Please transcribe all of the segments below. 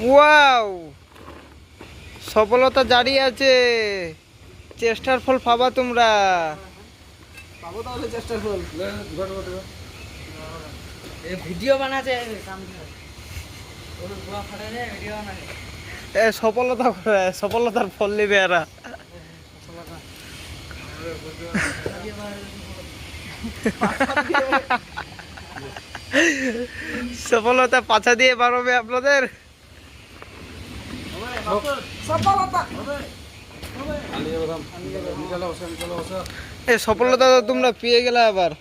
Wow, সফলতা জারি আছে। চেষ্টার ফল পাবা তোমরা। পাবো তাহলে চেষ্টার ফল। ভিডিও বানাতে ভিডিও বানাতে এ সফলতা করে, সফলতার ফল নেবে এরা। সফলতা পাছা দিয়ে বাড়বে আপনাদের। এ সফলতা তো তোমরা পেয়ে গেলে আবার।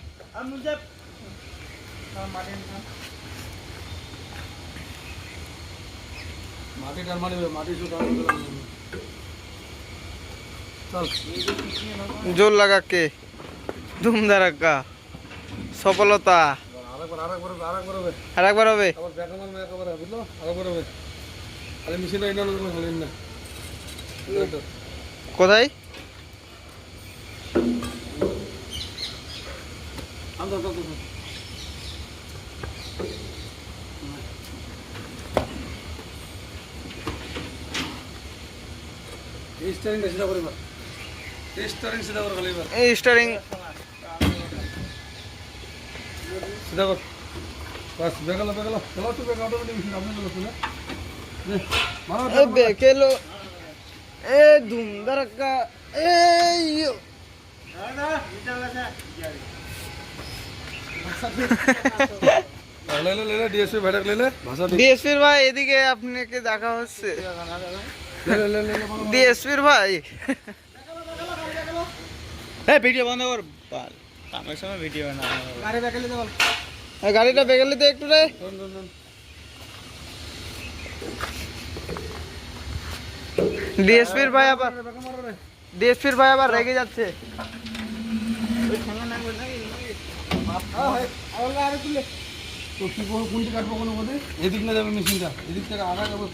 জোর লাগা কে ধুম ধারাক্কা সফলতা। আরেকবার হবে। কোথায়? এই স্টারিং বেকেলো এ ধুম ধারাক্কা। এই ডিএসপির ভাই এদিকে আপনাকে দেখা হচ্ছে। ডিএসপির ভাই ভিডিও বন্ধ কর কামের সময় ভিডিও না গাড়িটা বেগালি তো একটু রে। ডিএসপির ভাই আবার রেগে যাচ্ছে। তো কি কোনটি কাটবো কোনো এদিক না যাবে মেশিনটা, এদিক থেকে আগা যাবে।